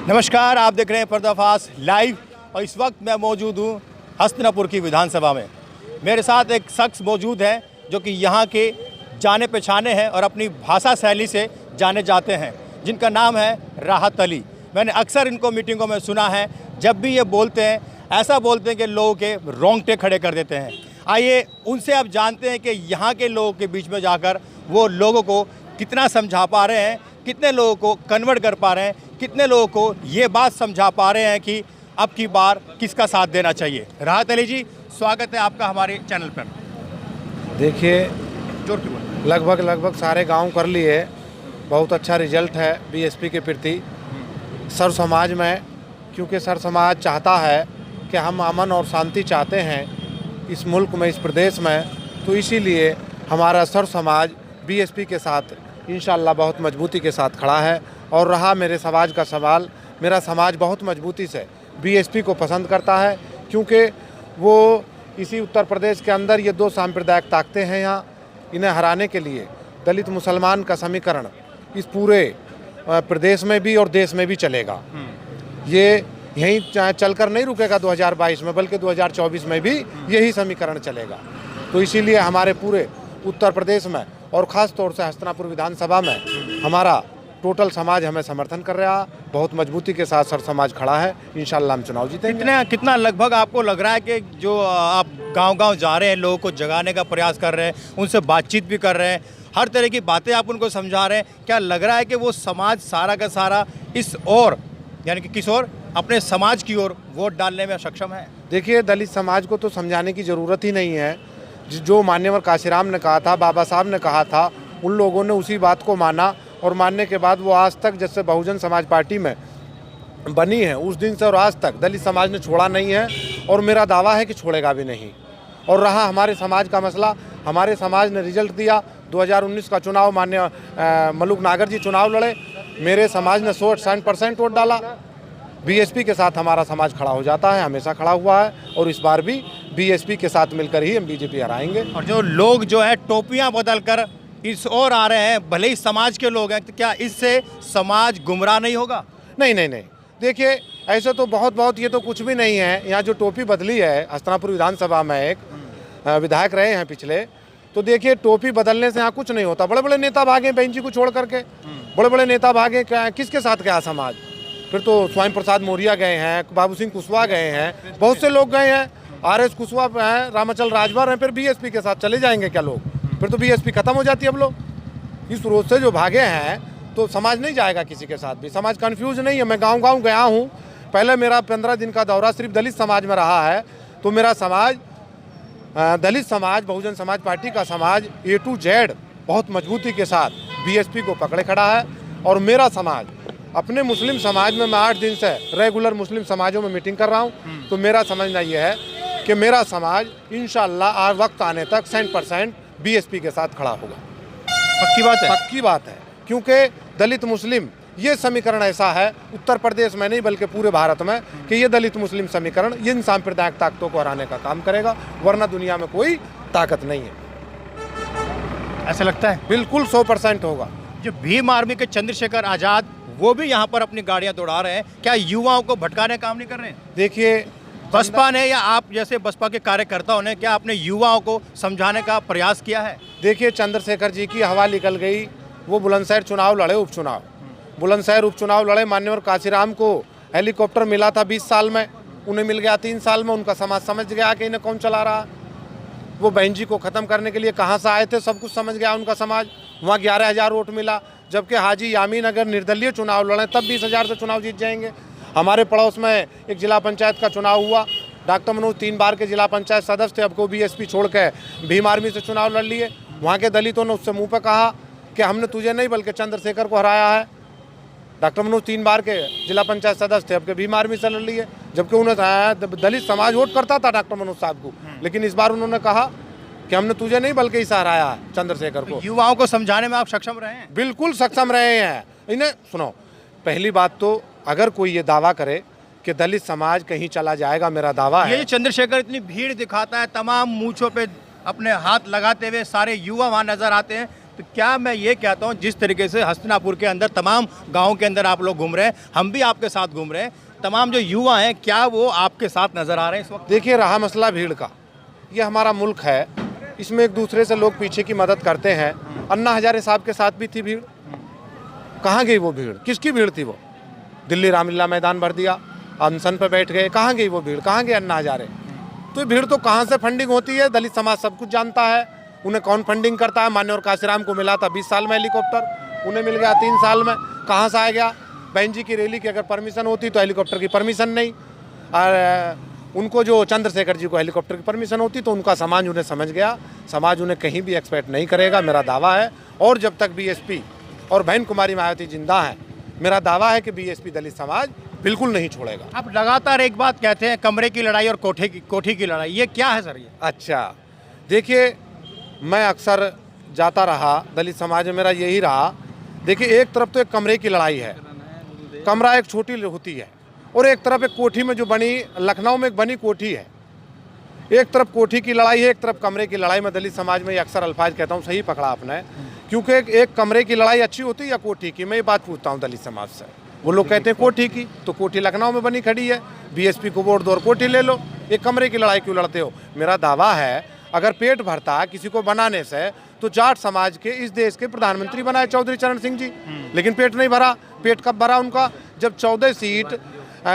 नमस्कार, आप देख रहे हैं पर्दाफाश लाइव और इस वक्त मैं मौजूद हूँ हस्तिनापुर की विधानसभा में। मेरे साथ एक शख्स मौजूद है जो कि यहाँ के जाने पहचाने हैं और अपनी भाषा शैली से जाने जाते हैं, जिनका नाम है राहत अली। मैंने अक्सर इनको मीटिंगों में सुना है, जब भी ये बोलते हैं ऐसा बोलते हैं कि लोगों के रोंगटे खड़े कर देते हैं। आइए उनसे आप जानते हैं कि यहाँ के लोगों के बीच में जाकर वो लोगों को कितना समझा पा रहे हैं, कितने लोगों को कन्वर्ट कर पा रहे हैं, कितने लोगों को ये बात समझा पा रहे हैं कि अब की बार किसका साथ देना चाहिए। राहत अली जी, स्वागत है आपका हमारे चैनल पर। देखिए, जोर की बोल। लगभग सारे गांव कर लिए, बहुत अच्छा रिजल्ट है बीएसपी के प्रति सर समाज में, क्योंकि सर समाज चाहता है कि हम अमन और शांति चाहते हैं इस मुल्क में, इस प्रदेश में। तो इसीलिए हमारा सर समाज बीएसपी के साथ इंशाअल्लाह बहुत मजबूती के साथ खड़ा है। और रहा मेरे समाज का सवाल, मेरा समाज बहुत मजबूती से बीएसपी को पसंद करता है, क्योंकि वो इसी उत्तर प्रदेश के अंदर ये दो सांप्रदायिक ताकतें हैं यहाँ, इन्हें हराने के लिए दलित मुसलमान का समीकरण इस पूरे प्रदेश में भी और देश में भी चलेगा। ये यहीं चलकर नहीं रुकेगा 2022 में, बल्कि 2024 में भी यही समीकरण चलेगा। तो इसीलिए हमारे पूरे उत्तर प्रदेश में और ख़ास तौर से हस्तिनापुर विधानसभा में हमारा टोटल समाज हमें समर्थन कर रहा है, बहुत मजबूती के साथ सर समाज खड़ा है। इंशाअल्लाह हम चुनाव जीतेंगे। कितना लगभग आपको लग रहा है कि जो आप गांव-गांव जा रहे हैं, लोगों को जगाने का प्रयास कर रहे हैं, उनसे बातचीत भी कर रहे हैं, हर तरह की बातें आप उनको समझा रहे हैं, क्या लग रहा है कि वो समाज सारा का सारा इस ओर, यानी कि किस ओर, अपने समाज की ओर वोट डालने में सक्षम है? देखिए, दलित समाज को तो समझाने की ज़रूरत ही नहीं है। जो मान्यवर काशीराम ने कहा था, बाबा साहब ने कहा था, उन लोगों ने उसी बात को माना और मानने के बाद वो आज तक, जैसे बहुजन समाज पार्टी में बनी है, उस दिन से और आज तक दलित समाज ने छोड़ा नहीं है और मेरा दावा है कि छोड़ेगा भी नहीं। और रहा हमारे समाज का मसला, हमारे समाज ने रिजल्ट दिया। 2019 का चुनाव मान्य मलूक नागर जी चुनाव लड़े, मेरे समाज ने 60% वोट डाला। बीएसपी के साथ हमारा समाज खड़ा हो जाता है, हमेशा खड़ा हुआ है, और इस बार भी बीएसपी के साथ मिलकर ही हम बीजेपी हराएंगे। और जो लोग जो है टोपियां बदल कर इस ओर आ रहे हैं, भले ही समाज के लोग हैं, तो क्या इससे समाज गुमराह नहीं होगा? नहीं। देखिए, ऐसे तो बहुत ये तो कुछ भी नहीं है। यहाँ जो टोपी बदली है, हस्तिनापुर विधानसभा में एक विधायक रहे हैं पिछले, तो देखिए टोपी बदलने से यहाँ कुछ नहीं होता। बड़े बड़े नेता भागे बहन जी को छोड़ करके, बड़े बड़े नेता भागे, किसके साथ गया समाज? फिर तो स्वामी प्रसाद मौर्य गए हैं, बाबू सिंह कुशवाहा गए हैं, बहुत से लोग गए हैं, आरएस कुशवाहा हैं, रामाचल राजभर हैं, फिर बीएसपी के साथ चले जाएंगे क्या लोग? फिर तो बीएसपी खत्म हो जाती है। अब लोग इस रोज से जो भागे हैं, तो समाज नहीं जाएगा किसी के साथ भी। समाज कंफ्यूज नहीं है। मैं गांव गया हूँ, पहले मेरा 15 दिन का दौरा सिर्फ दलित समाज में रहा है, तो मेरा समाज, दलित समाज, बहुजन समाज पार्टी का समाज A to Z बहुत मजबूती के साथ बीएसपी को पकड़े खड़ा है। और मेरा समाज, अपने मुस्लिम समाज में मैं 8 दिन से रेगुलर मुस्लिम समाजों में मीटिंग कर रहा हूँ, तो मेरा समझना ये है कि मेरा समाज इंशाअल्लाह वक्त आने तक 100% बीएसपी के साथ खड़ा होगा। पक्की बात है? पक्की बात है, क्योंकि दलित मुस्लिम ये समीकरण ऐसा है उत्तर प्रदेश में नहीं बल्कि पूरे भारत में, कि ये दलित मुस्लिम समीकरण इन सांप्रदायिक ताकतों को हराने का काम करेगा, वरना दुनिया में कोई ताकत नहीं है। ऐसा लगता है? बिल्कुल 100% होगा। जो भीम आर्मी के चंद्रशेखर आज़ाद, वो भी यहाँ पर अपनी गाड़ियाँ दौड़ा रहे हैं, क्या युवाओं को भटकाने का काम नहीं कर रहे हैं? देखिए, बसपा ने या आप जैसे बसपा के कार्यकर्ताओं ने क्या अपने युवाओं को समझाने का प्रयास किया है? देखिए, चंद्रशेखर जी की हवा निकल गई, वो बुलंदशहर चुनाव लड़े, उपचुनाव, बुलंदशहर उपचुनाव लड़े। मान्यवर काशीराम को हेलीकॉप्टर मिला था 20 साल में, उन्हें मिल गया 3 साल में। उनका समाज समझ गया कि इन्हें कौन चला रहा। वो बहन जी को ख़त्म करने के लिए कहाँ से आए थे, सब कुछ समझ गया उनका समाज। वहाँ 11,000 वोट मिला, जबकि हाजी यामीन अगर निर्दलीय चुनाव लड़ें तब 20,000 से चुनाव जीत जाएंगे। हमारे पड़ोस में एक जिला पंचायत का चुनाव हुआ, डॉक्टर मनोज 3 बार के जिला पंचायत सदस्य थे, अब को बीएसपी छोड़ के भीम आर्मी से चुनाव लड़ लिए। वहाँ के दलितों ने उससे मुंह पे कहा कि हमने तुझे नहीं बल्कि चंद्रशेखर को हराया है। डॉक्टर मनोज 3 बार के जिला पंचायत सदस्य थे, अब के भीम आर्मी से लड़ लिए, जबकि उन्हें दलित समाज वोट करता था डॉक्टर मनोज साहब को, लेकिन इस बार उन्होंने कहा कि हमने तुझे नहीं बल्कि इसे हराया है, चंद्रशेखर को। युवाओं को समझाने में आप सक्षम रहे हैं? बिल्कुल सक्षम रहे हैं। इन्हें सुनो, पहली बात तो अगर कोई ये दावा करे कि दलित समाज कहीं चला जाएगा, मेरा दावा है। ये चंद्रशेखर इतनी भीड़ दिखाता है, तमाम मूंछों पे अपने हाथ लगाते हुए सारे युवा वहाँ नजर आते हैं, तो क्या मैं ये कहता हूँ, जिस तरीके से हस्तिनापुर के अंदर तमाम गाँव के अंदर आप लोग घूम रहे हैं, हम भी आपके साथ घूम रहे हैं, तमाम जो युवा हैं क्या वो आपके साथ नज़र आ रहे हैं इस वक्त? देखिए, रहा मसला भीड़ का, ये हमारा मुल्क है, इसमें एक दूसरे से लोग पीछे की मदद करते हैं। अन्ना हजारे साहब के साथ भी थी भीड़, कहाँ गई वो भीड़? किसकी भीड़ थी वो? दिल्ली रामलीला मैदान भर दिया, अनशन पे बैठ गए, कहाँ गई वो भीड़? कहाँ गए अन्ना हजारे? तो ये भीड़ तो कहाँ से फंडिंग होती है, दलित समाज सब कुछ जानता है। उन्हें कौन फंडिंग करता है? मान्यवर काशीराम को मिला था 20 साल में हेलीकॉप्टर, उन्हें मिल गया 3 साल में, कहाँ से आ गया? बहन जी की रैली की अगर परमिशन होती तो हेलीकॉप्टर की परमिशन नहीं, और उनको जो चंद्रशेखर जी को हेलीकॉप्टर की परमिशन होती तो उनका समाज उन्हें समझ गया, समाज उन्हें कहीं भी एक्सपेक्ट नहीं करेगा, मेरा दावा है। और जब तक बीएसपी और बहन कुमारी मायावती जिंदा हैं, मेरा दावा है कि बीएसपी दलित समाज बिल्कुल नहीं छोड़ेगा। आप लगातार एक बात कहते हैं, कमरे की लड़ाई और कोठी की लड़ाई, ये क्या है सर? ये अच्छा, देखिए, मैं अक्सर जाता रहा, दलित समाज में मेरा यही रहा। देखिए, एक तरफ तो एक कमरे की लड़ाई है, कमरा एक छोटी होती है, और एक तरफ एक कोठी में जो बनी, लखनऊ में एक बनी कोठी है, एक तरफ कोठी की लड़ाई है, एक तरफ कमरे की लड़ाई। मैं दलित समाज में अक्सर अल्फाज कहता हूँ, सही पकड़ा आपने, क्योंकि एक कमरे की लड़ाई अच्छी होती है या कोठी की? मैं ये बात पूछता हूँ दलित समाज से, वो लोग कहते हैं कोठी की, तो कोठी लखनऊ में बनी खड़ी है, बीएसपी को वोट दो और कोठी ले लो, एक कमरे की लड़ाई क्यों लड़ते हो? मेरा दावा है, अगर पेट भरता किसी को बनाने से तो जाट समाज के इस देश के प्रधानमंत्री बनाए चौधरी चरण सिंह जी, लेकिन पेट नहीं भरा। पेट कब भरा उनका? जब 14 सीट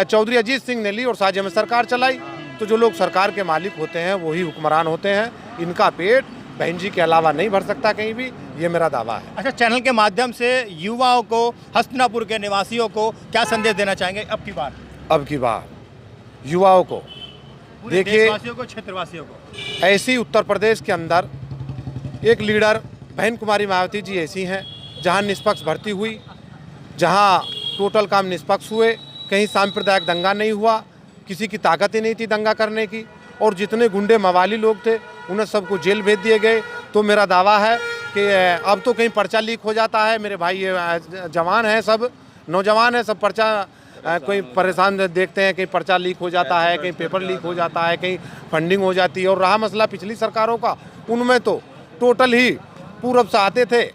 चौधरी अजीत सिंह ने ली और राज्य में सरकार चलाई। तो जो लोग सरकार के मालिक होते हैं वही हुक्मरान होते हैं, इनका पेट बहन जी के अलावा नहीं भर सकता कहीं भी, ये मेरा दावा है। अच्छा, चैनल के माध्यम से युवाओं को, हस्तिनापुर के निवासियों को क्या संदेश देना चाहेंगे अब की बार? अब की बार युवाओं को, देखिए, देशवासियों को, क्षेत्रवासियों को, ऐसी उत्तर प्रदेश के अंदर एक लीडर बहन कुमारी मायावती जी ऐसी हैं, जहां निष्पक्ष भर्ती हुई, जहां टोटल काम निष्पक्ष हुए, कहीं सांप्रदायिक दंगा नहीं हुआ, किसी की ताकत ही नहीं थी दंगा करने की, और जितने गुंडे मवाली लोग थे उन्हें सबको जेल भेज दिए गए। तो मेरा दावा है कि अब तो कहीं पर्चा लीक हो जाता है, मेरे भाई ये जवान हैं, सब नौजवान हैं, सब पर्चा कोई परेशान देखते हैं, कहीं पर्चा लीक हो जाता है, कहीं पेपर लीक हो जाता है, कहीं फंडिंग हो जाती है। और रहा मसला पिछली सरकारों का, उनमें तो टोटल ही पूरब से आते थे,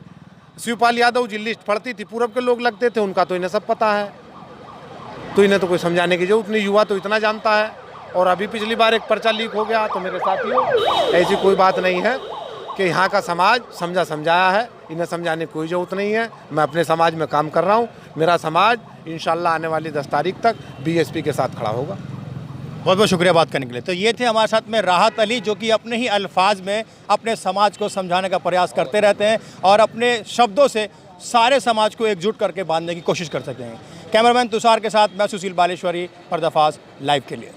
शिवपाल यादव जी लिस्ट पढ़ती थी, पूरब के लोग लगते थे, उनका तो इन्हें सब पता है, तो इन्हें तो कोई समझाने की जरूरत नहीं, युवा तो इतना जानता है। और अभी पिछली बार एक पर्चा लीक हो गया, तो मेरे साथियों, ऐसी कोई बात नहीं है कि यहाँ का समाज समझाया है, इन्हें समझाने की कोई ज़रूरत नहीं है। मैं अपने समाज में काम कर रहा हूँ, मेरा समाज इंशाल्लाह आने वाली 10 तारीख तक बीएसपी के साथ खड़ा होगा। बहुत बहुत शुक्रिया बात करने के लिए। तो ये थे हमारे साथ में राहत अली, जो कि अपने ही अल्फाज में अपने समाज को समझाने का प्रयास करते रहते हैं और अपने शब्दों से सारे समाज को एकजुट करके बांधने की कोशिश कर सकते हैं। कैमरामैन तुषार के साथ मैं सुशील बालेश्वरी, पर्दाफाश लाइव के लिए।